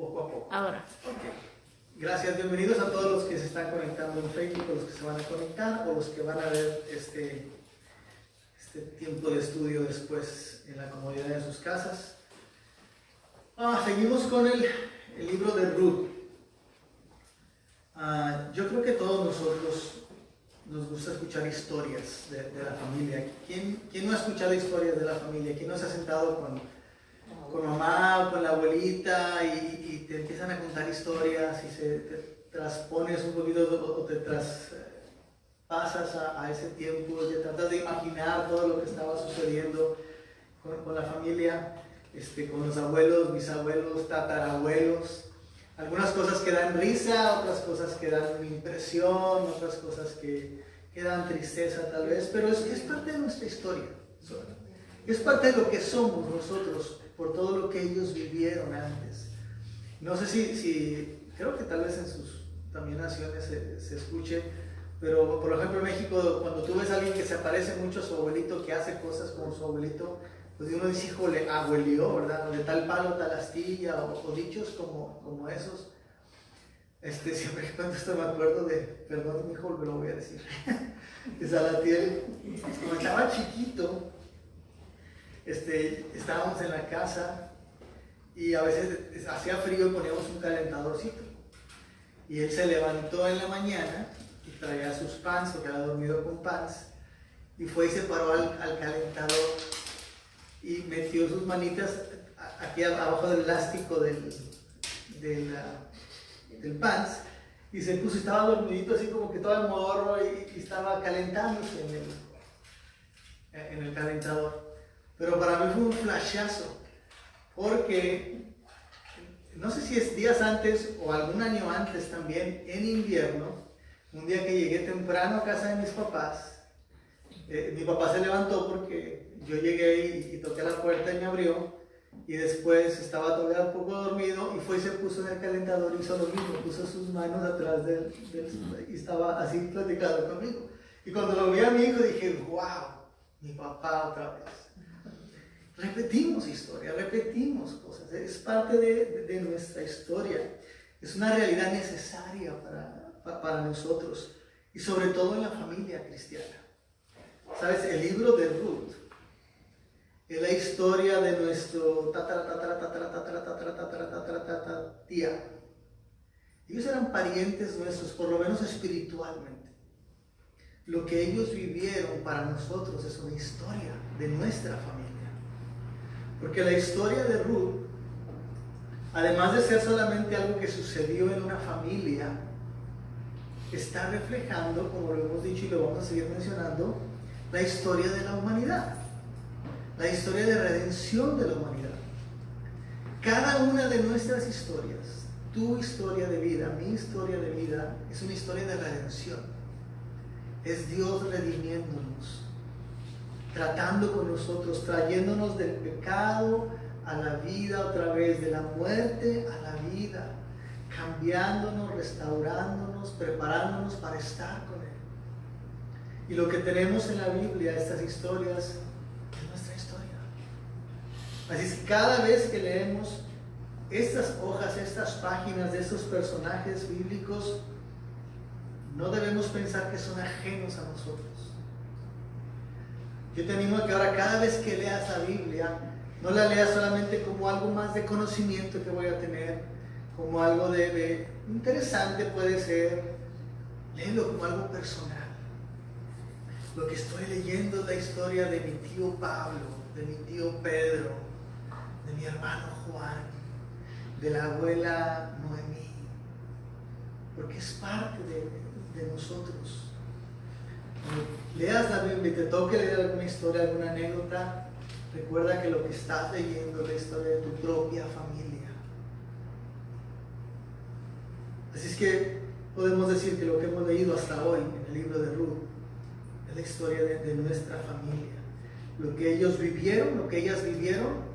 poco a poco. Ahora. Ok. Gracias, bienvenidos a todos los que se están conectando en Facebook, a los que se van a conectar o los que van a ver este tiempo de estudio después en la comodidad de sus casas. Seguimos con el libro de Ruth. Yo creo que todos nosotros nos gusta escuchar historias de la familia. ¿Quién no ha escuchado historias de la familia? ¿Quién no se ha sentado con mamá o con la abuelita y te empiezan a contar historias y te traspones un poquito o te traspasas a ese tiempo, te tratas de imaginar todo lo que estaba sucediendo con la familia, con los abuelos, bisabuelos, tatarabuelos? Algunas cosas que dan risa, otras cosas que dan impresión, otras cosas que dan tristeza tal vez, pero es parte de nuestra historia. Es parte de lo que somos nosotros por todo lo que ellos vivieron antes. No sé si creo que tal vez en sus también naciones se escuche, pero por ejemplo en México, cuando tú ves a alguien que se parece mucho a su abuelito, que hace cosas como su abuelito, pues uno dice, híjole, abuelió, ¿verdad? De tal palo, tal astilla, o dichos como esos. Siempre que cuando esto me acuerdo de, perdón, mi hijo, lo voy a decir, de Salatiel, cuando estaba chiquito, estábamos en la casa y a veces hacía frío y poníamos un calentadorcito. Y él se levantó en la mañana y traía sus pants, porque había dormido con pants, y fue y se paró al calentador y metió sus manitas aquí abajo del elástico del pants y se puso, estaba dormidito así como que todo el morro y estaba calentándose en el calentador. Pero para mí fue un flashazo, porque no sé si es días antes o algún año antes también, en invierno, un día que llegué temprano a casa de mis papás, mi papá se levantó porque yo llegué y toqué la puerta y me abrió, y después estaba todavía un poco dormido y fue y se puso en el calentador y hizo lo mismo, puso sus manos atrás y estaba así platicando conmigo. Y cuando lo vi a mi hijo dije, wow, mi papá otra vez. Repetimos historia, repetimos cosas, es parte de nuestra historia, es una realidad necesaria para nosotros y sobre todo en la familia cristiana. ¿Sabes? El libro de Ruth es la historia de nuestro tía. Ellos eran parientes nuestros, por lo menos espiritualmente. Lo que ellos vivieron para nosotros es una historia de nuestra familia. Porque la historia de Ruth, además de ser solamente algo que sucedió en una familia, está reflejando, como lo hemos dicho y lo vamos a seguir mencionando, la historia de la humanidad, la historia de redención de la humanidad. Cada una de nuestras historias, tu historia de vida, mi historia de vida, es una historia de redención. Es Dios redimiéndonos, tratando con nosotros, trayéndonos del pecado a la vida otra vez, de la muerte a la vida, cambiándonos, restaurándonos, preparándonos para estar con Él. Y lo que tenemos en la Biblia, estas historias, es nuestra historia. Así es que cada vez que leemos estas hojas, estas páginas de estos personajes bíblicos, no debemos pensar que son ajenos a nosotros. Yo te animo a que ahora cada vez que leas la Biblia, no la leas solamente como algo más de conocimiento que voy a tener, como algo de interesante puede ser, léelo como algo personal. Lo que estoy leyendo es la historia de mi tío Pablo, de mi tío Pedro, de mi hermano Juan, de la abuela Noemí, porque es parte de nosotros. Leas la Biblia y te toque leer alguna historia, alguna anécdota, recuerda que lo que estás leyendo es la historia de tu propia familia. Así es que podemos decir que lo que hemos leído hasta hoy en el libro de Ruth es la historia de nuestra familia. Lo que ellos vivieron, lo que ellas vivieron,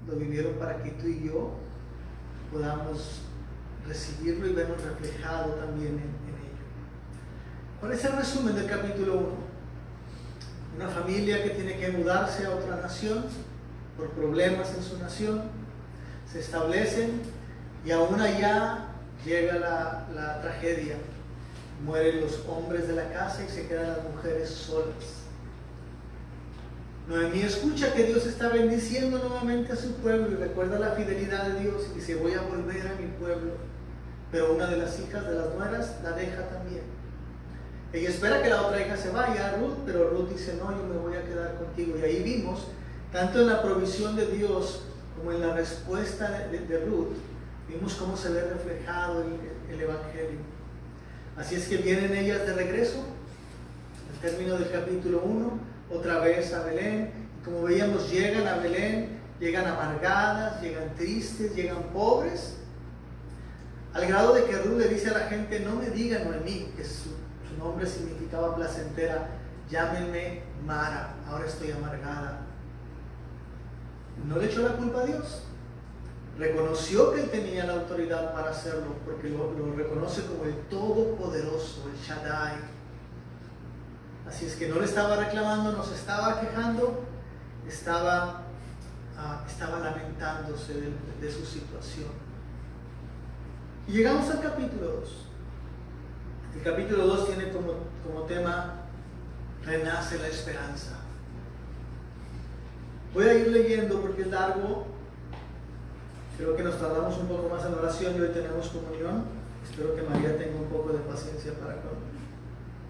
lo vivieron para que tú y yo podamos recibirlo y vernos reflejado también en ello. ¿Cuál es el resumen del capítulo 1? Una familia que tiene que mudarse a otra nación por problemas en su nación, se establecen Y aún allá llega la tragedia. Mueren los hombres de la casa y se quedan las mujeres solas. Noemí escucha que Dios está bendiciendo nuevamente a su pueblo y recuerda la fidelidad de Dios y dice: voy a volver a mi pueblo. Pero una de las hijas de las nueras la deja también. Ella espera que la otra hija se vaya, Ruth, pero Ruth dice: no, yo me voy a quedar contigo. Y ahí vimos, tanto en la provisión de Dios como en la respuesta de Ruth, vimos cómo se ve reflejado el Evangelio. Así es que vienen ellas de regreso, al término del capítulo 1, otra vez a Belén. Y como veíamos, llegan a Belén, llegan amargadas, llegan tristes, llegan pobres, al grado de que Ruth le dice a la gente: no me digan Noemí, que su nombre significaba placentera, llámenme Mara, ahora estoy amargada. No le echó la culpa a Dios. Reconoció que él tenía la autoridad para hacerlo, porque lo reconoce como el Todopoderoso, el Shaddai. Así es que no le estaba reclamando, no se estaba quejando, estaba lamentándose de su situación. Y llegamos al capítulo 2. El capítulo 2 tiene como tema: renace la esperanza. Voy a ir leyendo porque es largo. Creo que nos tardamos un poco más en oración y hoy tenemos comunión. Espero que María tenga un poco de paciencia para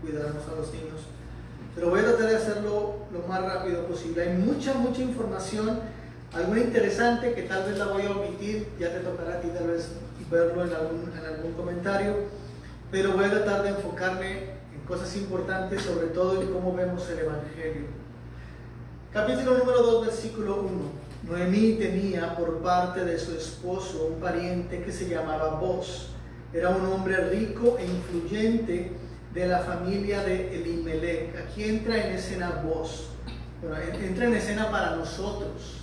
cuidarnos a los niños. Pero voy a tratar de hacerlo lo más rápido posible. Hay mucha información, alguna interesante que tal vez la voy a omitir. Ya te tocará a ti tal vez verlo en algún comentario. Pero voy a tratar de enfocarme en cosas importantes, sobre todo en cómo vemos el Evangelio. Capítulo número 2, versículo 1. Noemí tenía por parte de su esposo un pariente que se llamaba Boz. Era un hombre rico e influyente de la familia de Elimelech. Aquí entra en escena Boz. Bueno, entra en escena para nosotros,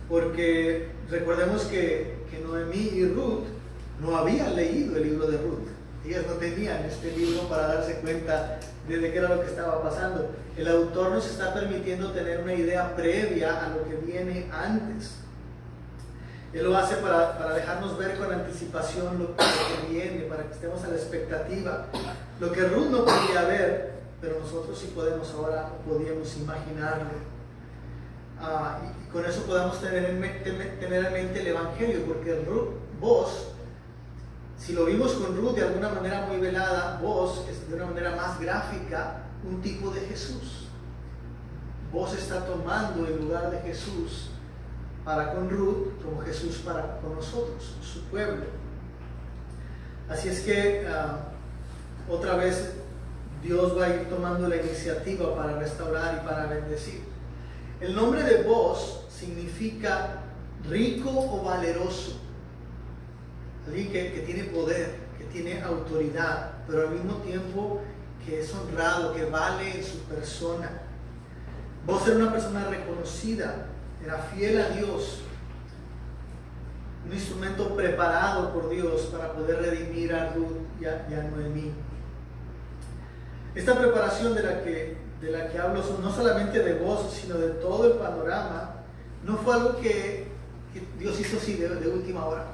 porque recordemos que Noemí y Ruth no habían leído el libro de Ruth. Ellas no tenían este libro para darse cuenta de qué era lo que estaba pasando. El autor nos está permitiendo tener una idea previa a lo que viene antes. Él lo hace para dejarnos ver con anticipación lo que viene, para que estemos a la expectativa. Lo que Ruth no podía ver, pero nosotros sí podemos ahora, podíamos imaginarlo. Y con eso podamos tener en mente el Evangelio, porque Boz, si lo vimos con Ruth de alguna manera muy velada, Boz es de una manera más gráfica un tipo de Jesús. Boz está tomando el lugar de Jesús para con Ruth, como Jesús para con nosotros, su pueblo. Así es que otra vez Dios va a ir tomando la iniciativa para restaurar y para bendecir. El nombre de Boz significa rico o valeroso. Alguien que tiene poder, que tiene autoridad, pero al mismo tiempo que es honrado, que vale en su persona. Boz era una persona reconocida, era fiel a Dios, un instrumento preparado por Dios para poder redimir a Ruth y a Noemí. Esta preparación de la que hablo no solamente de Boz, sino de todo el panorama, no fue algo que Dios hizo así de última hora.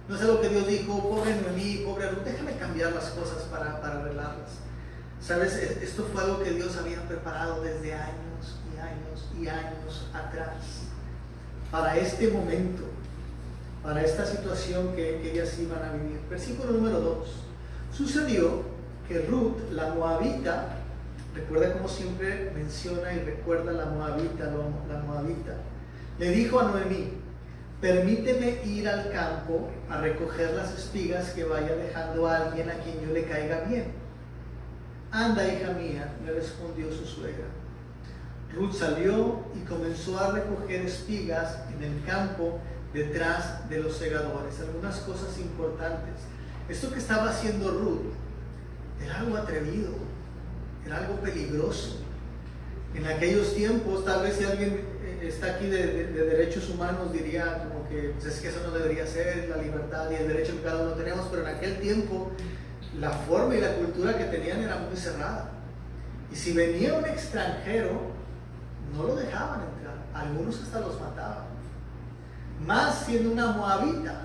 No es algo que Dios dijo: pobre Noemí, pobre Ruth, déjame cambiar las cosas para arreglarlas. ¿Sabes? Esto fue algo que Dios había preparado desde años y años y años atrás. Para este momento, para esta situación que ellas iban a vivir. Versículo número 2. Sucedió que Ruth, la moabita, recuerda como siempre menciona y recuerda la moabita, le dijo a Noemí: permíteme ir al campo a recoger las espigas que vaya dejando a alguien a quien yo le caiga bien. Anda, hija mía, le respondió su suegra. Ruth salió y comenzó a recoger espigas en el campo detrás de los segadores. Algunas cosas importantes. Esto que estaba haciendo Ruth era algo atrevido, era algo peligroso. En aquellos tiempos, tal vez si alguien está aquí de derechos humanos diría como que pues es que eso no debería ser, la libertad y el derecho que cada uno tenemos, pero en aquel tiempo la forma y la cultura que tenían era muy cerrada. Y si venía un extranjero, no lo dejaban entrar, algunos hasta los mataban. Más siendo una moabita,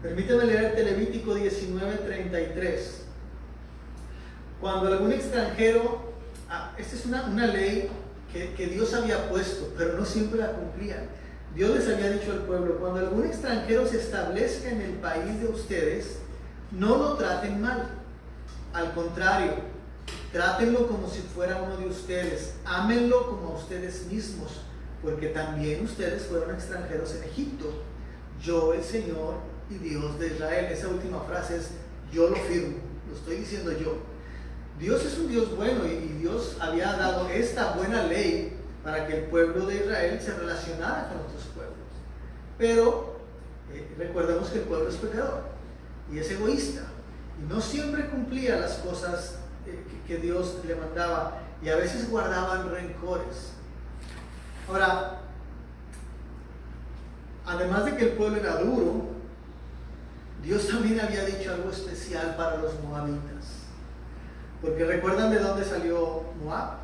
Permíteme leerte Levítico 19:33. Cuando algún extranjero, esta es una ley que Dios había puesto, pero no siempre la cumplían. Dios les había dicho al pueblo: cuando algún extranjero se establezca en el país de ustedes, no lo traten mal. Al contrario, trátenlo como si fuera uno de ustedes. Ámenlo como a ustedes mismos, porque también ustedes fueron extranjeros en Egipto. Yo, el Señor y Dios de Israel. Esa última frase es: yo lo firmo, lo estoy diciendo yo. Dios es un Dios bueno, y Dios había dado esta buena ley para que el pueblo de Israel se relacionara con otros pueblos. Pero recordemos que el pueblo es pecador y es egoísta, y no siempre cumplía las cosas que Dios le mandaba, y a veces guardaban rencores. Ahora, además de que el pueblo era duro, Dios también había dicho algo especial para los moabitas. Porque recuerdan de dónde salió Moab.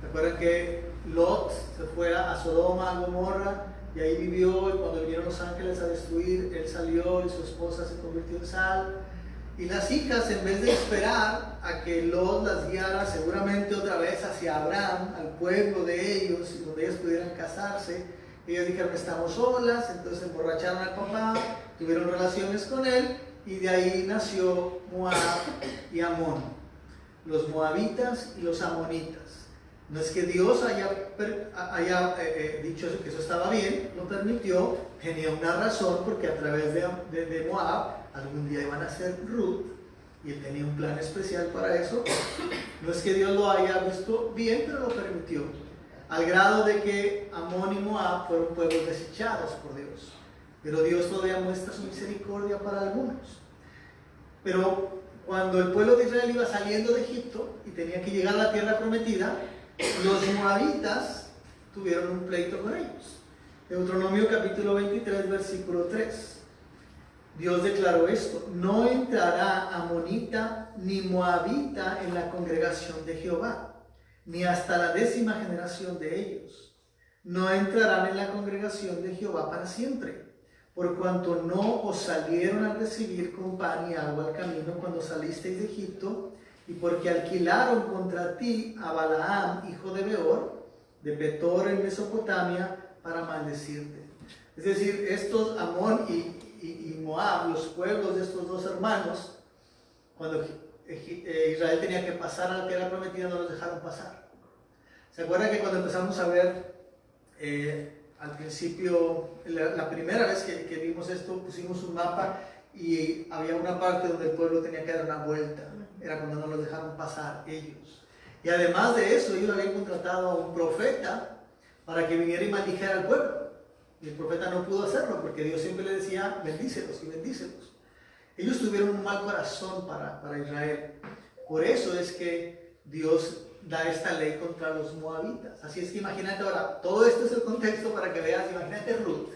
Recuerdan que Lot se fue a Sodoma, a Gomorra, y ahí vivió, y cuando vinieron los ángeles a destruir, él salió y su esposa se convirtió en sal. Y las hijas, en vez de esperar a que Lot las guiara seguramente otra vez hacia Abraham, al pueblo de ellos, y donde ellas pudieran casarse, ellas dijeron: estamos solas. Entonces emborracharon al papá, tuvieron relaciones con él, y de ahí nació Moab y Amón. Los moabitas y los amonitas. No es que Dios haya dicho que eso estaba bien, lo permitió, tenía una razón, porque a través de Moab algún día iban a ser Ruth, y él tenía un plan especial para eso. No es que Dios lo haya visto bien, pero lo permitió, al grado de que Amón y Moab fueron pueblos desechados por Dios. Pero Dios todavía muestra su misericordia para algunos. Pero cuando el pueblo de Israel iba saliendo de Egipto y tenía que llegar a la tierra prometida, los moabitas tuvieron un pleito con ellos. Deuteronomio capítulo 23, versículo 3. Dios declaró esto: no entrará amonita ni moabita en la congregación de Jehová, ni hasta la 10ª generación de ellos. No entrarán en la congregación de Jehová para siempre, por cuanto no os salieron a recibir con pan y agua al camino cuando salisteis de Egipto, y porque alquilaron contra ti a Balaam, hijo de Beor, de Petor en Mesopotamia, para maldecirte. Es decir, estos Amón y Moab, los pueblos de estos dos hermanos, cuando Israel tenía que pasar a la tierra prometida, no los dejaron pasar. ¿Se acuerdan que cuando empezamos a ver al principio, la primera vez que vimos esto, pusimos un mapa y había una parte donde el pueblo tenía que dar una vuelta? Era cuando no los dejaron pasar ellos. Y además de eso, ellos habían contratado a un profeta para que viniera y maldijera al pueblo. Y el profeta no pudo hacerlo, porque Dios siempre le decía: bendícelos y bendícelos. Ellos tuvieron un mal corazón para Israel. Por eso es que Dios da esta ley contra los moabitas. Así es que imagínate ahora, todo esto es el contexto para que veas. Imagínate Ruth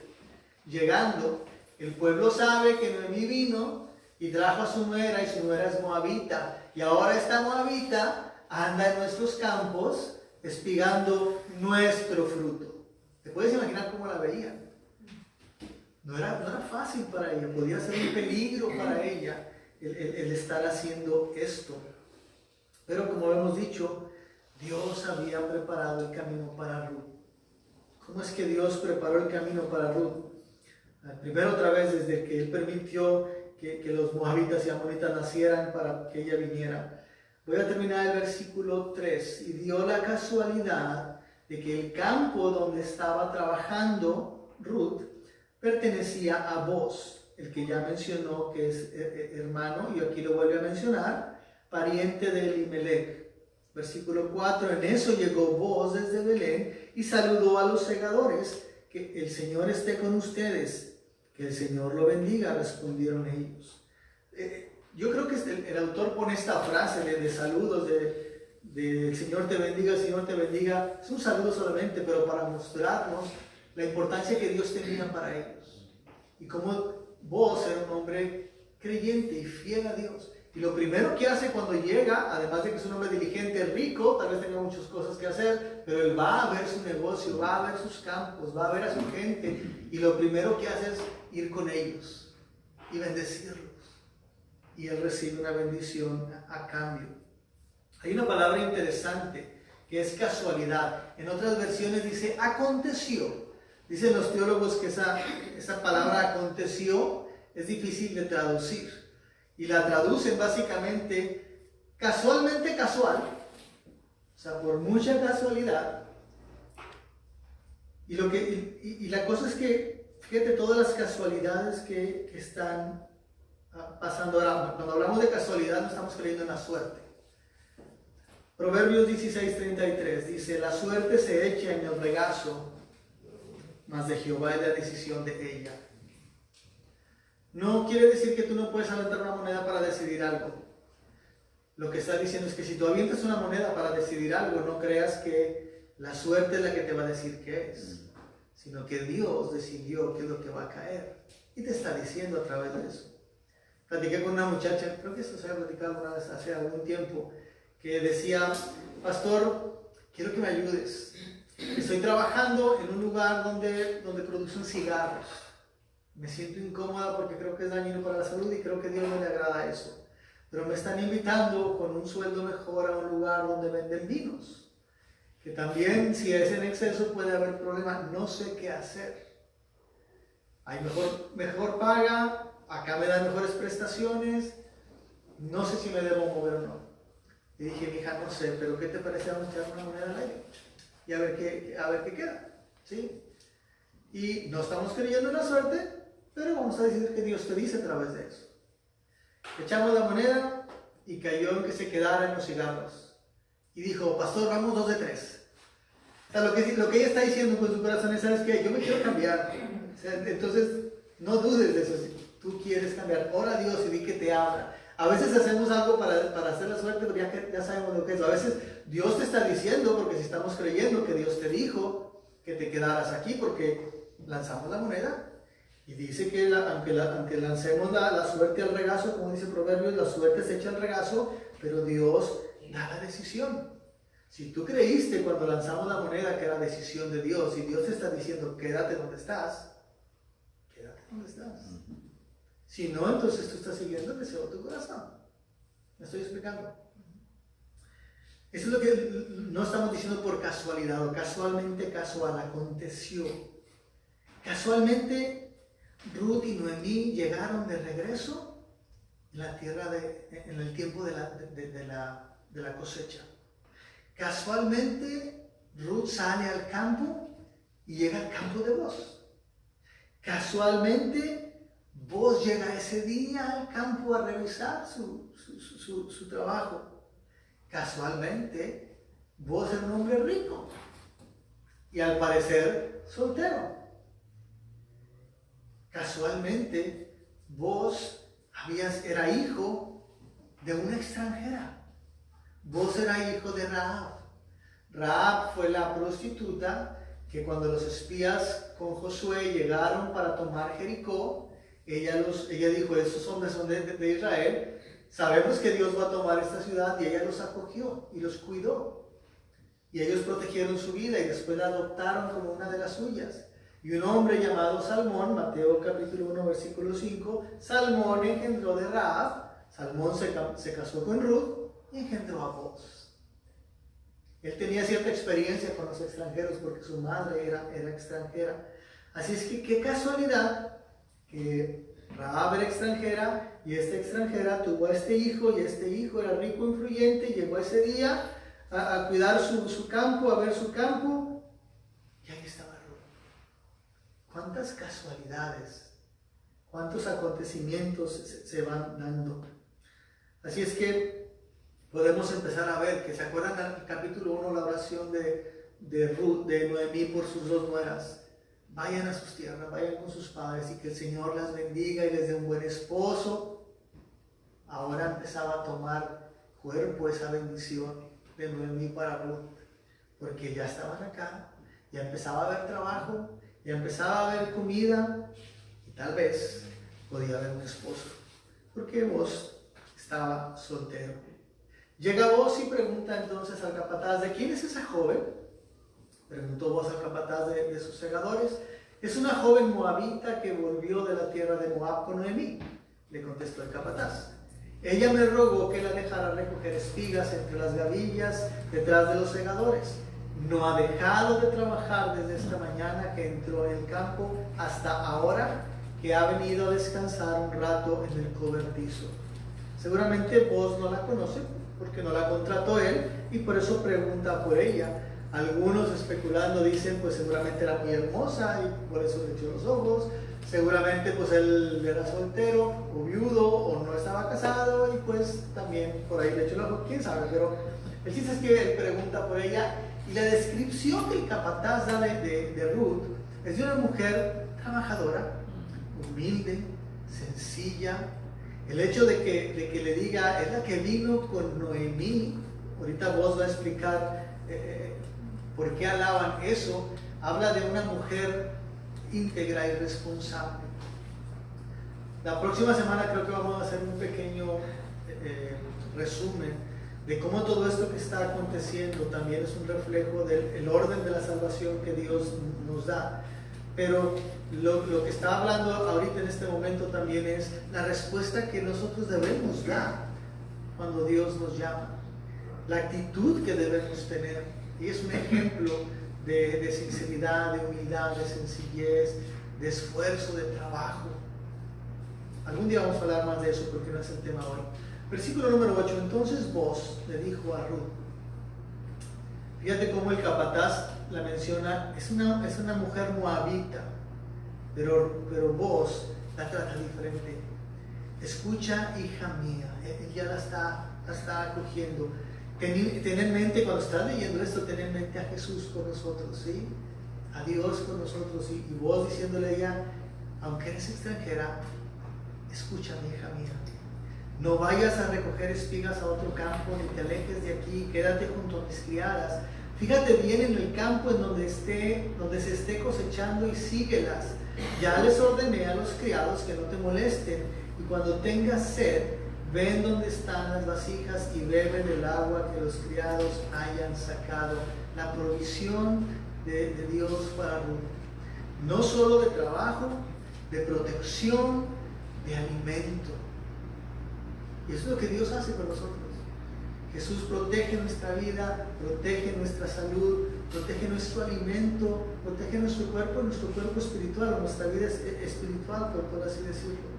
llegando, el pueblo sabe que Noemí vino y trajo a su nuera, y su nuera es moabita, y ahora esta moabita anda en nuestros campos espigando nuestro fruto. ¿Te puedes imaginar cómo la veían? No era fácil para ella, podía ser un peligro para ella el estar haciendo esto. Pero como hemos dicho, Dios había preparado el camino para Ruth. ¿Cómo es que Dios preparó el camino para Ruth? Primero, otra vez, desde que Él permitió que los moabitas y amonitas nacieran para que ella viniera. Voy a terminar el versículo 3. Y dio la casualidad de que el campo donde estaba trabajando Ruth pertenecía a Boz, el que ya mencionó que es hermano, y aquí lo vuelve a mencionar, pariente de Elimelech. Versículo 4, en eso llegó Boz desde Belén y saludó a los segadores: que el Señor esté con ustedes, que el Señor lo bendiga, respondieron ellos. Yo creo que el autor pone esta frase de saludos, de el Señor te bendiga, el Señor te bendiga. Es un saludo solamente, pero para mostrarnos la importancia que Dios tenía para ellos. Y cómo Boz era un hombre creyente y fiel a Dios. Y lo primero que hace cuando llega, además de que es un hombre diligente, rico, tal vez tenga muchas cosas que hacer, pero él va a ver su negocio, va a ver sus campos, va a ver a su gente, y lo primero que hace es ir con ellos. y bendecirlos. Y él recibe una bendición a cambio. Hay una palabra interesante que es casualidad. En otras versiones dice aconteció. Dicen los teólogos que esa palabra aconteció es difícil de traducir. Y la traducen básicamente casualmente casual. O sea, por mucha casualidad. Y la cosa es que, fíjate, todas las casualidades que están pasando ahora. Cuando hablamos de casualidad no estamos creyendo en la suerte. Proverbios 16:33 dice, la suerte se echa en el regazo, mas de Jehová es la decisión de ella. No quiere decir que tú no puedes aventar una moneda para decidir algo. Lo que está diciendo es que si tú avientas una moneda para decidir algo, no creas que la suerte es la que te va a decir qué es, sino que Dios decidió qué es lo que va a caer. Y te está diciendo a través de eso. Platiqué con una muchacha, creo que esto se había platicado alguna vez hace algún tiempo, que decía, pastor, quiero que me ayudes. Estoy trabajando en un lugar donde producen cigarros. Me siento incómoda porque creo que es dañino para la salud y creo que a Dios no le agrada eso. Pero me están invitando con un sueldo mejor a un lugar donde venden vinos. Que también, si es en exceso, puede haber problemas. No sé qué hacer. Hay mejor paga, acá me dan mejores prestaciones. No sé si me debo mover o no. Y dije, mija, no sé, pero ¿qué te parece vamos a echar una moneda al aire? Y a ver qué queda, ¿sí? Y no estamos creyendo en la suerte, pero vamos a decir que Dios te dice a través de eso. Echamos la moneda y cayó en que se quedara en los cigarros. Y dijo, pastor, vamos 2 de 3. O sea, lo que ella está diciendo con su corazón es, ¿sabes qué? Yo me quiero cambiar. O sea, entonces, no dudes de eso. Si tú quieres cambiar, ora a Dios y di que te habla. A veces hacemos algo para hacer la suerte, pero ya sabemos lo que es. A veces Dios te está diciendo, porque si estamos creyendo que Dios te dijo que te quedaras aquí, porque lanzamos la moneda. Y dice que aunque lancemos la suerte al regazo, como dice Proverbios, la suerte se echa al regazo, pero Dios da la decisión. Si tú creíste cuando lanzamos la moneda que era decisión de Dios, y Dios te está diciendo, quédate donde estás, quédate donde estás. Si no, entonces tú estás siguiendo el deseo de tu corazón. ¿Me estoy explicando? Eso es lo que no estamos diciendo por casualidad o casualmente casual, aconteció. Casualmente, Ruth y Noemí llegaron de regreso en la tierra en el tiempo de la cosecha. Casualmente, Ruth sale al campo y llega al campo de Boaz. Casualmente, Boaz llega ese día al campo a revisar su trabajo. Casualmente, Boaz era un hombre rico y al parecer soltero. Casualmente, Boaz era hijo de una extranjera. Boaz era hijo de Rahab. Rahab fue la prostituta que cuando los espías con Josué llegaron para tomar Jericó, ella dijo, estos hombres son de Israel, sabemos que Dios va a tomar esta ciudad, y ella los acogió y los cuidó. Y ellos protegieron su vida y después la adoptaron como una de las suyas. Y un hombre llamado Salmón, Mateo capítulo 1 versículo 5, Salmón engendró de Rahab, Salmón se casó con Ruth y engendró a Boaz. Él tenía cierta experiencia con los extranjeros porque su madre era extranjera. Así es que qué casualidad que Rahab era extranjera y esta extranjera tuvo a este hijo, y este hijo era rico, influyente, y llegó ese día a cuidar su campo, a ver su campo, y ahí estaba Ruth. ¿Cuántas casualidades, cuántos acontecimientos se van dando? Así es que podemos empezar a ver que, ¿se acuerdan del capítulo 1, la oración de Ruth, de Noemí por sus 2 nueras? Vayan a sus tierras, vayan con sus padres y que el Señor las bendiga y les dé un buen esposo. Ahora empezaba a tomar cuerpo esa bendición de Noemí para Ruth, porque ya estaban acá, ya empezaba a haber trabajo, ya empezaba a haber comida y tal vez podía haber un esposo, porque Boaz estaba soltero. Llega Boaz y pregunta entonces al capataz, ¿de quién es esa joven? Preguntó Boaz al capataz de sus segadores. Es una joven moabita que volvió de la tierra de Moab con Noemí. Le contestó el capataz. Ella me rogó que la dejara recoger espigas entre las gavillas detrás de los segadores. No ha dejado de trabajar desde esta mañana que entró en el campo hasta ahora que ha venido a descansar un rato en el cobertizo. Seguramente vos no la conoce porque no la contrató él y por eso pregunta por ella. Algunos especulando dicen pues seguramente era muy hermosa y por eso le echó los ojos. Seguramente pues él era soltero o viudo o no estaba casado y pues también por ahí le echó el ojo, quién sabe. Pero el chiste es que él pregunta por ella y la descripción que el capataz da de Ruth es de una mujer trabajadora, humilde, sencilla. El hecho de que le diga, es la que vino con Noemí, ahorita vos va a explicar por qué alaban eso, habla de una mujer íntegra y responsable. La próxima semana creo que vamos a hacer un pequeño resumen de cómo todo esto que está aconteciendo también es un reflejo del orden de la salvación que Dios nos da. Pero lo que está hablando ahorita en este momento también es la respuesta que nosotros debemos dar cuando Dios nos llama, la actitud que debemos tener. Y es un ejemplo de sinceridad, de humildad, de sencillez, de esfuerzo, de trabajo. Algún día vamos a hablar más de eso porque no es el tema hoy. Versículo número 8. Entonces Boaz le dijo a Ruth, fíjate cómo el capataz la menciona, es una mujer moabita, pero Boaz la trata diferente. Escucha, hija mía, él ya la está acogiendo. Ten en mente, cuando estás leyendo esto, ten en mente a Jesús con nosotros, ¿sí? A Dios con nosotros, y vos diciéndole a ella, aunque eres extranjera, escúchame, hija mía. No vayas a recoger espigas a otro campo, ni te alejes de aquí, quédate junto a mis criadas. Fíjate bien en el campo en donde se esté cosechando y síguelas. Ya les ordené a los criados que no te molesten, y cuando tengas sed, ven donde están las vasijas y beben el agua que los criados hayan sacado. La provisión de Dios para Ruth. No solo de trabajo, de protección, de alimento. Y eso es lo que Dios hace con nosotros. Jesús protege nuestra vida, protege nuestra salud, protege nuestro alimento, protege nuestro cuerpo espiritual, nuestra vida espiritual, por así decirlo.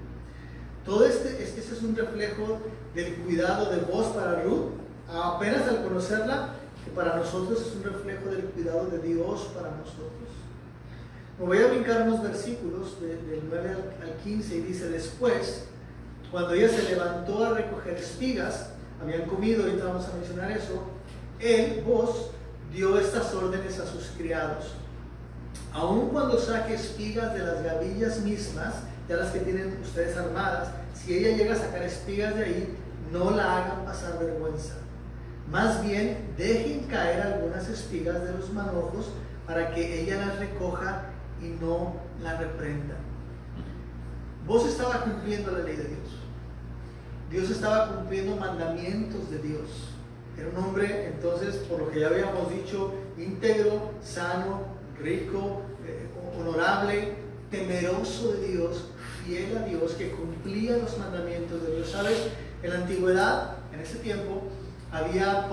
Todo este es un reflejo del cuidado de Boaz para Ruth, apenas al conocerla, que para nosotros es un reflejo del cuidado de Dios para nosotros. Me voy a brincar unos versículos del 9 al 15 y dice, después, cuando ella se levantó a recoger espigas, habían comido, ahorita vamos a mencionar eso, Boaz dio estas órdenes a sus criados. Aun cuando saque espigas de las gavillas mismas, ya las que tienen ustedes armadas, si ella llega a sacar espigas de ahí, no la hagan pasar vergüenza. Más bien, dejen caer algunas espigas de los manojos para que ella las recoja y no la reprenda. Vos estaba cumpliendo la ley de Dios. Dios estaba cumpliendo mandamientos de Dios. Era un hombre, entonces, por lo que ya habíamos dicho, íntegro, sano, rico, honorable, temeroso de Dios, fiel a Dios, que cumplía los mandamientos de Dios. ¿Sabes? En la antigüedad, en ese tiempo, había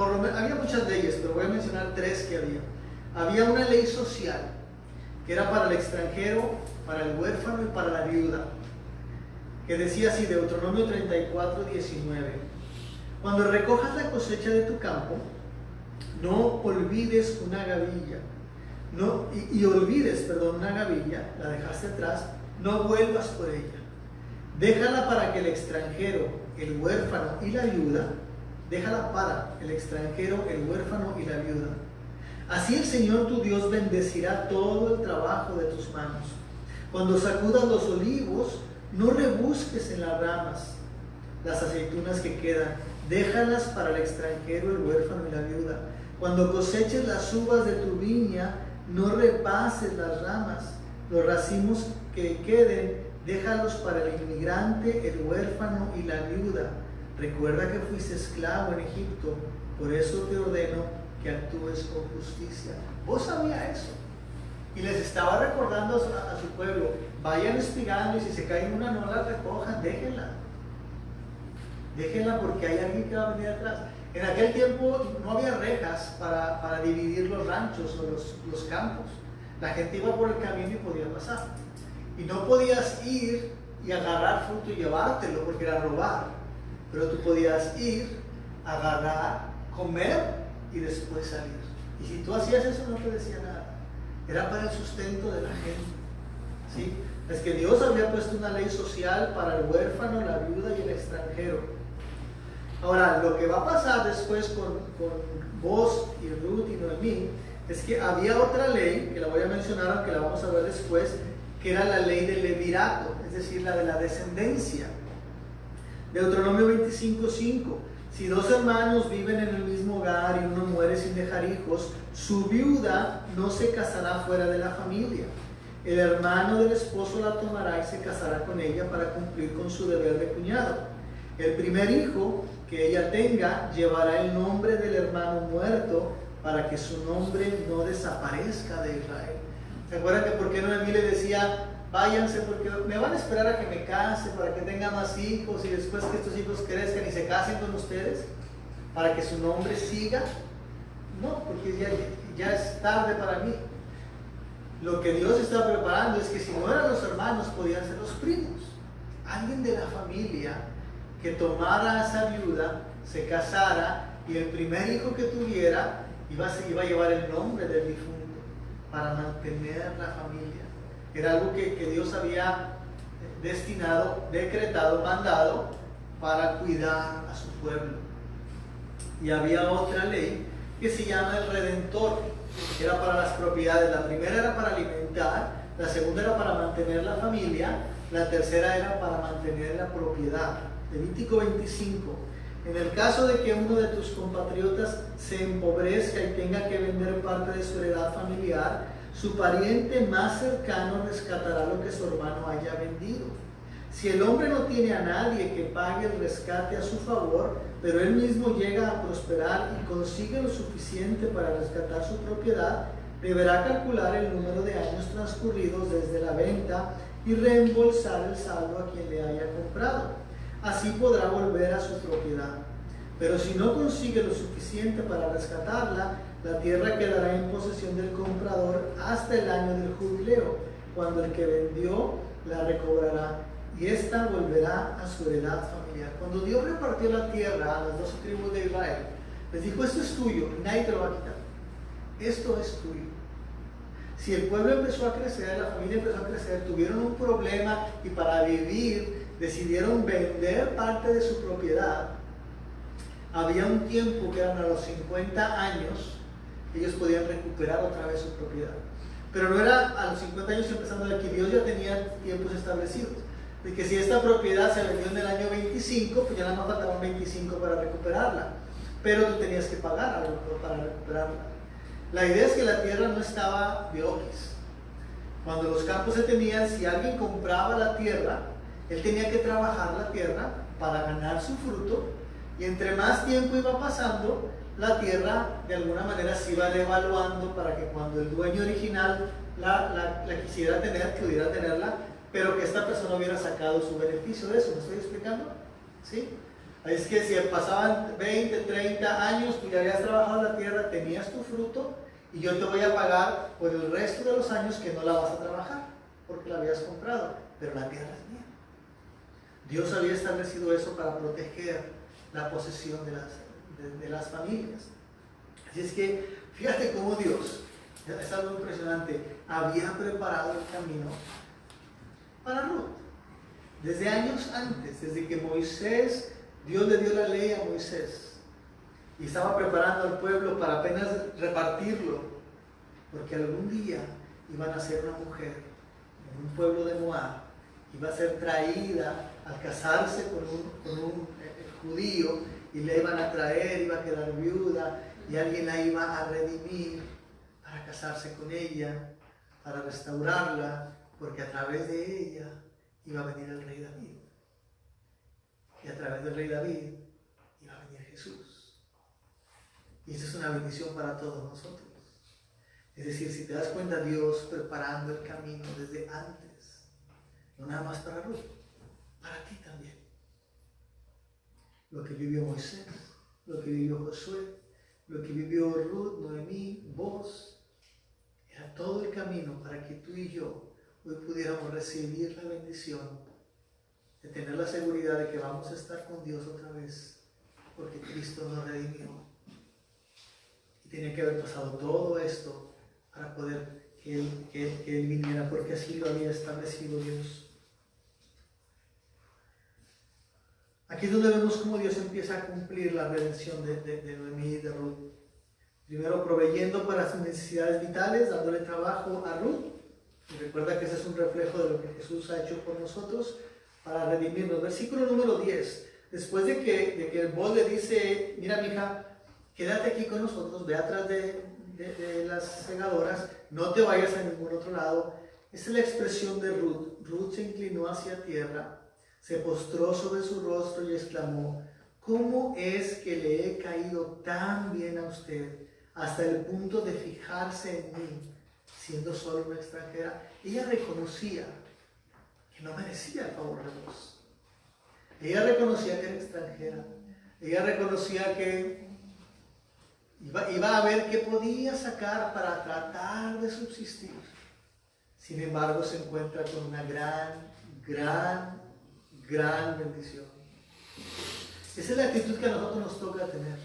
muchas leyes, pero voy a mencionar tres que había. Había una ley social, que era para el extranjero, para el huérfano y para la viuda, que decía así, Deuteronomio 34, 19. Cuando recojas la cosecha de tu campo, no olvides una gavilla, una gavilla, la dejaste atrás, no vuelvas por ella. Déjala para que el extranjero, el huérfano y la viuda, Así el Señor tu Dios bendecirá todo el trabajo de tus manos. Cuando sacudas los olivos, no rebusques en las ramas. Las aceitunas que quedan, déjalas para el extranjero, el huérfano y la viuda. Cuando coseches las uvas de tu viña, no repases las ramas. Los racimos que queden, déjalos para el inmigrante, el huérfano y la viuda. Recuerda que fuiste esclavo en Egipto, por eso te ordeno que actúes con justicia. Vos sabías eso. Y les estaba recordando a su pueblo, vayan espigando y si se cae una no la recojan, déjenla. déjenla porque hay alguien que va a venir atrás. En aquel tiempo no había rejas para dividir los ranchos o los campos. La gente iba por el camino y podía pasar. Y no podías ir y agarrar fruto y llevártelo porque era robar. Pero tú podías ir, agarrar, comer y después salir. Y si tú hacías eso no te decía nada. Era para el sustento de la gente. ¿Sí? Es que Dios había puesto una ley social para el huérfano, la viuda y el extranjero. Ahora, lo que va a pasar después con vos y Ruth y Noemí es que había otra ley, que la voy a mencionar aunque la vamos a ver después, que era la ley del levirato, es decir, la de la descendencia. Deuteronomio 25:5. Si dos hermanos viven en el mismo hogar y uno muere sin dejar hijos, su viuda no se casará fuera de la familia. El hermano del esposo la tomará y se casará con ella para cumplir con su deber de cuñado. El primer hijo que ella tenga llevará el nombre del hermano muerto para que su nombre no desaparezca de Israel. ¿Se acuerdan que por qué Noemí le decía, váyanse porque me van a esperar a que me case, para que tenga más hijos y después que estos hijos crezcan y se casen con ustedes, para que su nombre siga? No, porque ya es tarde para mí. Lo que Dios está preparando es que si no eran los hermanos, podían ser los primos. Alguien de la familia que tomara a esa viuda, se casara y el primer hijo que tuviera iba a llevar el nombre del difunto para mantener la familia. Era algo que Dios había destinado, decretado, mandado para cuidar a su pueblo. Y había otra ley que se llama el redentor, que era para las propiedades. La primera era para alimentar, la segunda era para mantener la familia, la tercera era para mantener la propiedad. Levítico 25. En el caso de que uno de tus compatriotas se empobrezca y tenga que vender parte de su heredad familiar, su pariente más cercano rescatará lo que su hermano haya vendido. Si el hombre no tiene a nadie que pague el rescate a su favor, pero él mismo llega a prosperar y consigue lo suficiente para rescatar su propiedad, deberá calcular el número de años transcurridos desde la venta y reembolsar el saldo a quien le haya comprado. Así podrá volver a su propiedad. Pero si no consigue lo suficiente para rescatarla, la tierra quedará en posesión del comprador hasta el año del jubileo, cuando el que vendió la recobrará, y ésta volverá a su heredad familiar. Cuando Dios repartió la tierra a las 12 tribus de Israel, les dijo, esto es tuyo y nadie te lo va a quitar. Esto es tuyo. Si el pueblo empezó a crecer, la familia empezó a crecer, tuvieron un problema y para vivir decidieron vender parte de su propiedad, había un tiempo que eran a los 50 años, ellos podían recuperar otra vez su propiedad. Pero no era a los 50 años empezando de aquí, Dios ya tenía tiempos establecidos. De que si esta propiedad se vendió en el año 25, pues ya nada más faltaban 25 para recuperarla. Pero tú tenías que pagar algo para recuperarla. La idea es que la tierra no estaba de oquis. Cuando los campos se tenían, si alguien compraba la tierra, él tenía que trabajar la tierra para ganar su fruto, y entre más tiempo iba pasando, la tierra de alguna manera se iba devaluando para que cuando el dueño original la quisiera tener, pudiera tenerla, pero que esta persona hubiera sacado su beneficio de eso. ¿Me estoy explicando? ¿Sí? Es que si pasaban 20, 30 años, tú ya habías trabajado la tierra, tenías tu fruto, y yo te voy a pagar por el resto de los años que no la vas a trabajar, porque la habías comprado, pero la tierra es mía. Dios había establecido eso para proteger la posesión de las familias. Así es que, fíjate cómo Dios, es algo impresionante, había preparado el camino para Ruth. Desde años antes, desde que Dios le dio la ley a Moisés, y estaba preparando al pueblo para apenas repartirlo, porque algún día iban a ser una mujer en un pueblo de Moab, iba a ser traída al casarse con un judío, y le iban a traer, iba a quedar viuda, y alguien la iba a redimir para casarse con ella, para restaurarla, porque a través de ella iba a venir el rey David. Y a través del rey David iba a venir Jesús. Y eso es una bendición para todos nosotros. Es decir, si te das cuenta, Dios preparando el camino desde antes, no nada más para Ruth, para ti también. lo que vivió Moisés, lo que vivió Josué, lo que vivió Ruth, Noemí, vos. Era todo el camino para que tú y yo hoy pudiéramos recibir la bendición de tener la seguridad de que vamos a estar con Dios otra vez, porque Cristo nos redimió. Y tenía que haber pasado todo esto para poder que Él viniera, porque así lo había establecido Dios. Aquí es donde vemos cómo Dios empieza a cumplir la redención de Noemí y de Ruth. Primero proveyendo para sus necesidades vitales, dándole trabajo a Ruth. Y recuerda que ese es un reflejo de lo que Jesús ha hecho por nosotros para redimirnos. Versículo número 10. Después de que el Boaz le dice, mira mija, quédate aquí con nosotros, ve atrás de las segadoras, no te vayas a ningún otro lado. Esta es la expresión de Ruth. Ruth se inclinó hacia tierra, se postró sobre su rostro y exclamó, ¿cómo es que le he caído tan bien a usted hasta el punto de fijarse en mí, siendo solo una extranjera? Ella reconocía que no merecía el favor de Dios. Ella reconocía que era extranjera. Ella reconocía que iba a ver qué podía sacar para tratar de subsistir. Sin embargo, se encuentra con una gran bendición. Esa es la actitud que a nosotros nos toca tener.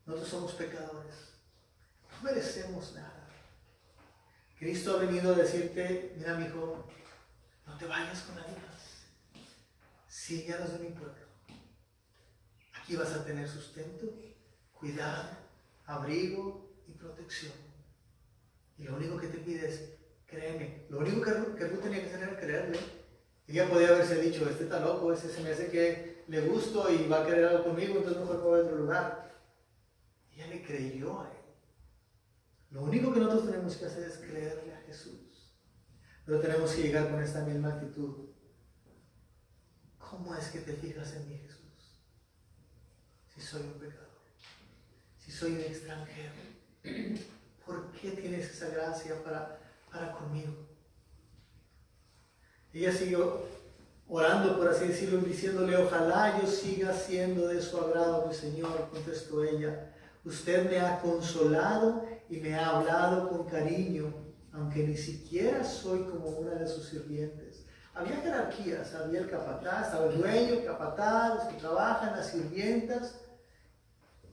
Nosotros somos pecadores. No merecemos nada. Cristo ha venido a decirte, mira mi hijo, no te vayas con nadie más. Sigue a los de mi pueblo. Aquí vas a tener sustento, cuidado, abrigo y protección. Y lo único que te pide es, créeme. Lo único que Ruth tenía que hacer era creerle. Ella podía haberse dicho, este está loco, ese se me hace que le gusto y va a querer algo conmigo, entonces mejor voy a otro lugar. Ella le creyó a él. Lo único que nosotros tenemos que hacer es creerle a Jesús. Pero tenemos que llegar con esta misma actitud. ¿Cómo es que te fijas en mí, Jesús? Si soy un pecador, si soy un extranjero, ¿por qué tienes esa gracia para conmigo? Ella siguió orando, por así decirlo, diciéndole, ojalá yo siga siendo de su agrado, mi Señor, contestó ella. Usted me ha consolado y me ha hablado con cariño, aunque ni siquiera soy como una de sus sirvientes. Había jerarquías, había el capataz, estaba el dueño, el capataz, los que trabajan, las sirvientas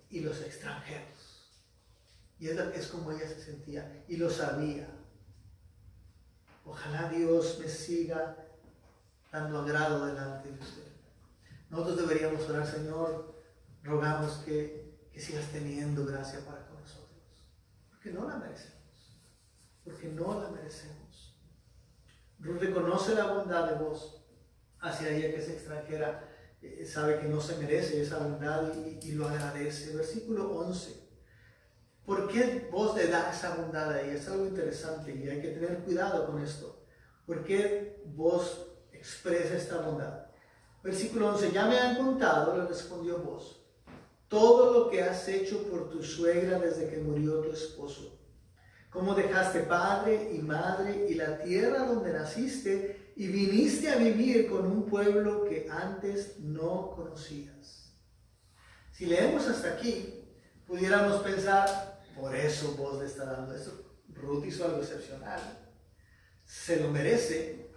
y los extranjeros. Y es como ella se sentía y lo sabía. Ojalá Dios me siga dando agrado delante de usted. Nosotros deberíamos orar, Señor, rogamos que sigas teniendo gracia para con nosotros. Porque no la merecemos. Porque no la merecemos. Ruth reconoce la bondad de vos hacia ella que es extranjera. Sabe que no se merece esa bondad y lo agradece. Versículo 11. ¿Por qué vos le das esa bondad a ella? Es algo interesante y hay que tener cuidado con esto. ¿Por qué vos expresa esta bondad? Versículo 11. Ya me han contado, le respondió vos, todo lo que has hecho por tu suegra desde que murió tu esposo. Cómo dejaste padre y madre y la tierra donde naciste y viniste a vivir con un pueblo que antes no conocías. Si leemos hasta aquí, pudiéramos pensar, por eso vos le está dando eso. Ruth hizo algo excepcional. Se lo merece.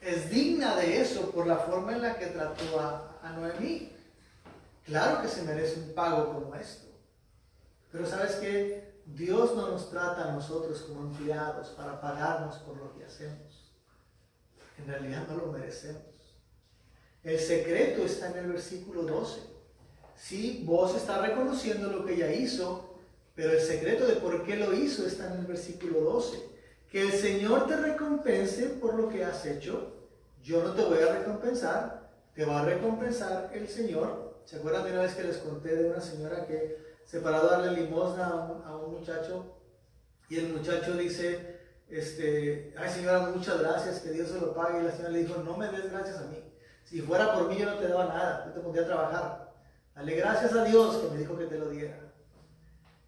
Es digna de eso por la forma en la que trató a Noemí. Claro que se merece un pago como esto. Pero ¿sabes qué? Dios no nos trata a nosotros como empleados para pagarnos por lo que hacemos. En realidad no lo merecemos. El secreto está en el versículo 12. Sí, vos está reconociendo lo que ella hizo, pero el secreto de por qué lo hizo está en el versículo 12. Que el Señor te recompense por lo que has hecho. Yo no te voy a recompensar, te va a recompensar el Señor. ¿Se acuerdan de una vez que les conté de una señora que se paró a darle limosna a un muchacho? Y el muchacho dice, ay señora, muchas gracias, que Dios se lo pague. Y la señora le dijo, no me des gracias a mí. Si fuera por mí yo no te daba nada, yo te pondría a trabajar. Dale gracias a Dios que me dijo que te lo diera.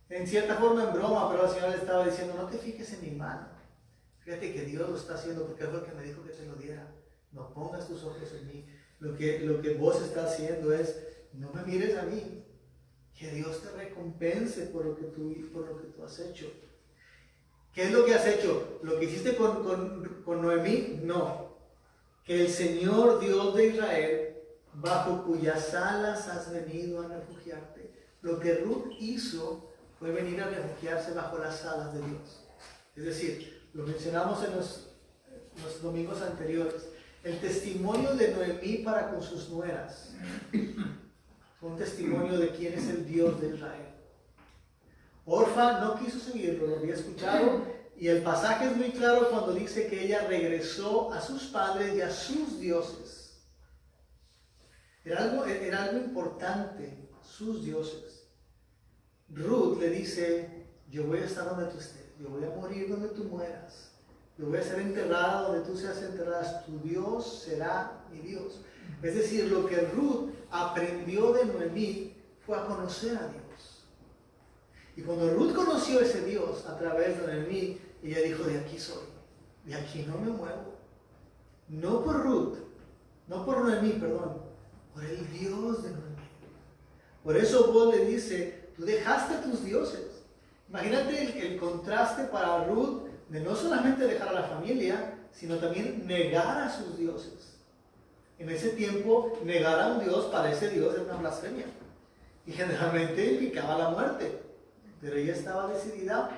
En cierta forma en broma, pero la señora le estaba diciendo, no te fijes en mi mano. Fíjate que Dios lo está haciendo porque es lo que me dijo que te lo diera. No pongas tus ojos en mí. Lo que vos estás haciendo es, no me mires a mí, que Dios te recompense por lo que tú has hecho. ¿Qué es lo que has hecho? ¿Lo que hiciste con Noemí? No. Que el Señor Dios de Israel, bajo cuyas alas has venido a refugiarte. Lo que Ruth hizo fue venir a refugiarse bajo las alas de Dios. Es decir, lo mencionamos en los domingos anteriores. El testimonio de Noemí para con sus nueras fue un testimonio de quién es el Dios de Israel. Orfa no quiso seguirlo, lo había escuchado, y el pasaje es muy claro cuando dice que ella regresó a sus padres y a sus dioses. Era algo importante, sus dioses. Ruth le dice, yo voy a estar donde tú estés, yo voy a morir donde tú mueras, yo voy a ser enterrada donde tú seas enterrada, tu Dios será mi Dios. Es decir, lo que Ruth aprendió de Noemí fue a conocer a Dios. Y cuando Ruth conoció a ese Dios a través de Noemí, ella dijo, de aquí soy, de aquí no me muevo. No por Ruth, no por Noemí, perdón, por el Dios de Noemí. Por eso Boaz le dice, tú dejaste a tus dioses. Imagínate el contraste para Ruth de no solamente dejar a la familia, sino también negar a sus dioses. En ese tiempo, negar a un Dios para ese Dios era una blasfemia. Y generalmente implicaba la muerte. Pero ella estaba decidida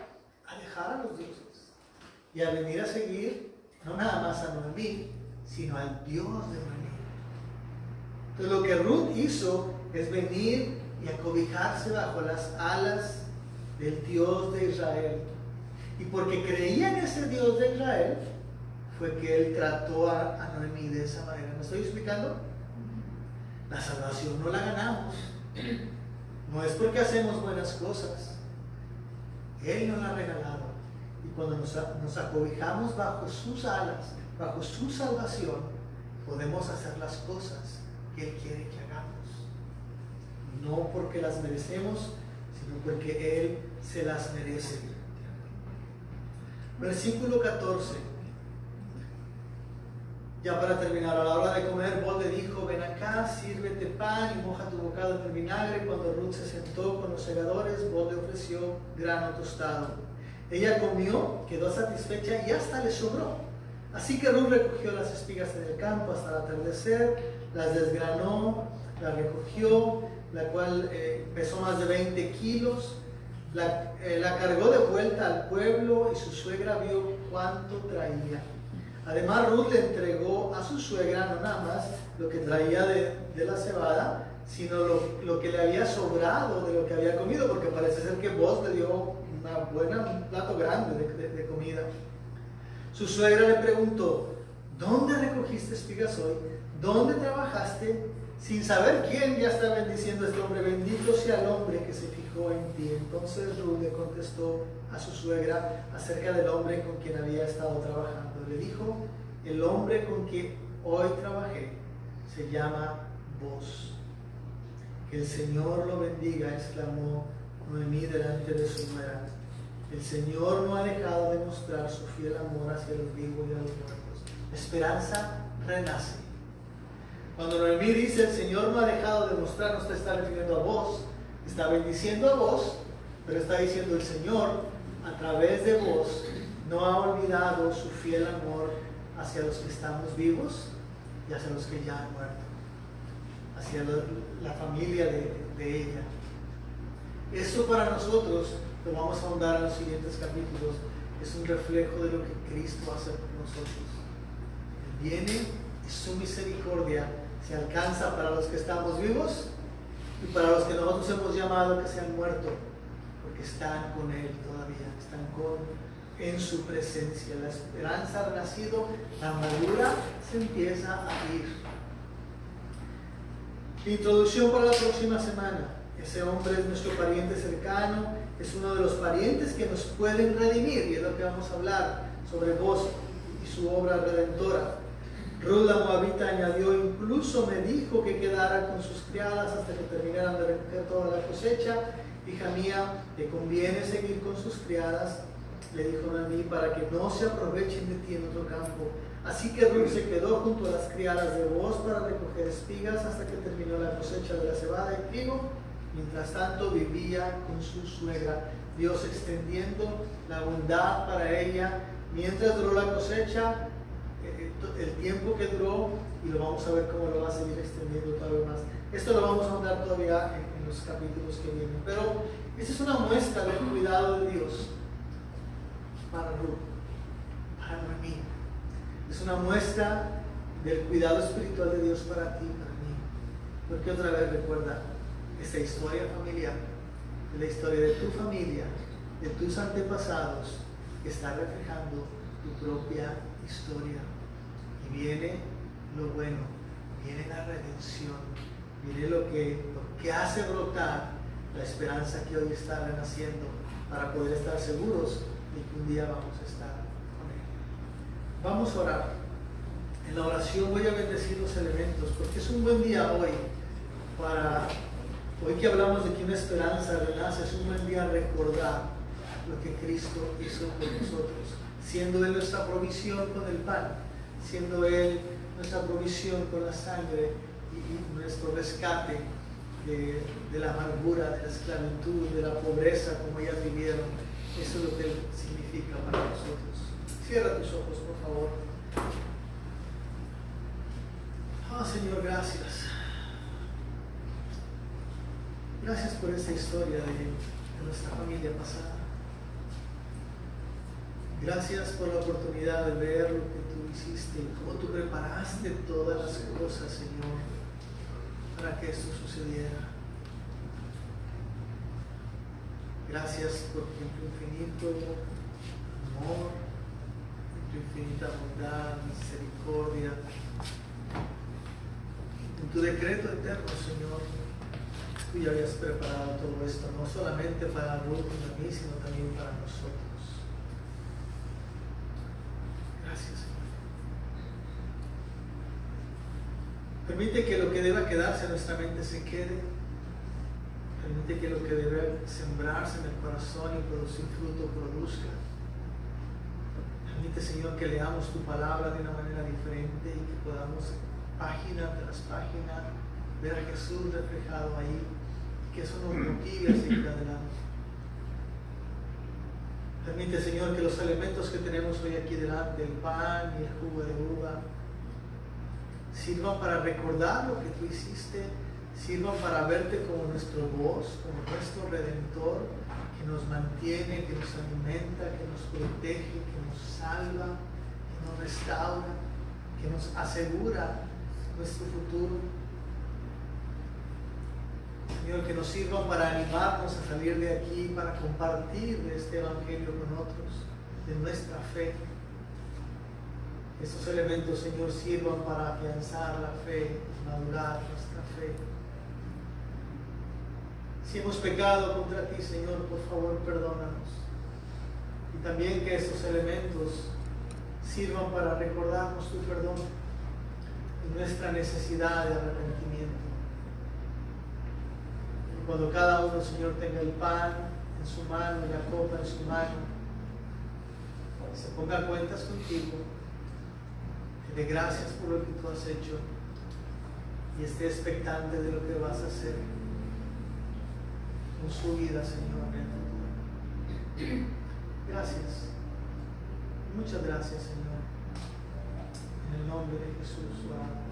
a dejar a los dioses y a venir a seguir no nada más a Noemí, sino al Dios de Noemí. Entonces lo que Ruth hizo es venir y acobijarse bajo las alas del Dios de Israel. Y porque creía en ese Dios de Israel, fue que él trató a Noemí de esa manera. ¿Me estoy explicando? La salvación no la ganamos. No es porque hacemos buenas cosas. Él nos la ha regalado. Y cuando nos acobijamos bajo sus alas, bajo su salvación, podemos hacer las cosas que Él quiere que hagamos. No porque las merecemos, sino porque Él se las merece. Versículo 14. Ya para terminar, a la hora de comer, Boaz le dijo, ven acá, sírvete pan y moja tu bocado en el vinagre. Cuando Ruth se sentó con los segadores, Boaz le ofreció grano tostado. Ella comió, quedó satisfecha y hasta le sobró. Así que Ruth recogió las espigas en el campo hasta el atardecer, las desgranó, las recogió, la cual pesó más de 20 kilos. La cargó de vuelta al pueblo y su suegra vio cuánto traía. Además, Ruth le entregó a su suegra no nada más lo que traía de la cebada, sino lo que le había sobrado de lo que había comido, porque parece ser que Boaz le dio un plato grande de comida. Su suegra le preguntó, ¿dónde recogiste espigas hoy? ¿Dónde trabajaste? Sin saber quién, ya está bendiciendo a este hombre. Bendito sea el hombre que se fijó en ti. Entonces Ruth le contestó a su suegra acerca del hombre con quien había estado trabajando. Le dijo, el hombre con quien hoy trabajé se llama Boaz. Que el Señor lo bendiga, exclamó Noemí delante de su nuera. El Señor no ha dejado de mostrar su fiel amor hacia los vivos y a los muertos. La esperanza renace. Cuando Noemí dice el Señor no ha dejado de mostrar, no se está refiriendo a Boaz, está bendiciendo a Boaz, pero está diciendo el Señor a través de Boaz no ha olvidado su fiel amor hacia los que estamos vivos y hacia los que ya han muerto, hacia la familia de ella. Esto para nosotros, lo vamos a ahondar en los siguientes capítulos, es un reflejo de lo que Cristo hace por nosotros. Él viene y su misericordia se alcanza para los que estamos vivos y para los que nosotros hemos llamado que se han muerto, porque están con Él todavía, están en su presencia. La esperanza ha renacido, la armadura se empieza a ir. Introducción para la próxima semana. Ese hombre es nuestro pariente cercano, es uno de los parientes que nos pueden redimir, y es lo que vamos a hablar sobre Boaz y su obra redentora. Ruth la moabita añadió, incluso me dijo que quedara con sus criadas hasta que terminaran de recoger toda la cosecha. Hija mía, te conviene seguir con sus criadas, le dijo Noemí, para que no se aprovechen de ti en otro campo. Así que Ruth se quedó junto a las criadas de Booz para recoger espigas hasta que terminó la cosecha de la cebada y trigo. Mientras tanto vivía con su suegra, Dios extendiendo la bondad para ella mientras duró la cosecha, el tiempo que duró, y lo vamos a ver cómo lo va a seguir extendiendo todavía más. Esto lo vamos a hablar todavía en los capítulos que vienen, pero esta es una muestra del cuidado de Dios para Ruth, para Noemí. Es una muestra del cuidado espiritual de Dios para ti y para mí. Porque otra vez recuerda esta historia familiar, la historia de tu familia, de tus antepasados, que está reflejando tu propia historia. Y viene lo bueno, viene la redención, viene lo que hace brotar la esperanza que hoy está renaciendo para poder estar seguros de que un día vamos a estar con Él. Vamos a orar. En la oración voy a bendecir los elementos, porque es un buen día hoy hoy que hablamos de que una esperanza renace, es un buen día recordar lo que Cristo hizo por nosotros, siendo Él nuestra provisión con el pan, siendo Él nuestra provisión con la sangre y nuestro rescate de la amargura, de la esclavitud, de la pobreza como ellas vivieron. Eso es lo que Él significa para nosotros. Cierra tus ojos, por favor. Oh, Señor, gracias. Gracias por esta historia de nuestra familia pasada. Gracias por la oportunidad de ver lo que tú hiciste y cómo tú preparaste todas las cosas, Señor, para que esto sucediera. Gracias porque en tu infinito amor, en tu infinita bondad, misericordia, en tu decreto eterno, Señor, tú ya habías preparado todo esto, no solamente para Ruth y para mí, sino también para nosotros. Gracias, Señor. Permite que lo que deba quedarse en nuestra mente se quede. Permite que lo que debe sembrarse en el corazón y producir fruto produzca. Permite, Señor, que leamos tu palabra de una manera diferente y que podamos, página tras página, ver a Jesús reflejado ahí, y que eso nos motive a seguir adelante. Permite, Señor, que los elementos que tenemos hoy aquí delante, el pan y el jugo de uva, sirvan para recordar lo que tú hiciste, sirvan para verte como nuestro voz, como nuestro Redentor, que nos mantiene, que nos alimenta, que nos protege, que nos salva, que nos restaura, que nos asegura nuestro futuro. Señor, que nos sirvan para animarnos a salir de aquí, para compartir de este Evangelio con otros, de nuestra fe. Estos elementos, Señor, sirvan para afianzar la fe, madurar nuestra fe. Si hemos pecado contra ti, Señor, por favor, perdónanos. Y también que estos elementos sirvan para recordarnos tu perdón y nuestra necesidad de arrepentimiento. Y cuando cada uno, Señor, tenga el pan en su mano y la copa en su mano, se ponga a cuentas contigo, te dé gracias por lo que tú has hecho y esté expectante de lo que vas a hacer con su vida, Señor, en el futuro. Gracias. Muchas gracias, Señor. En el nombre de Jesús. Amén.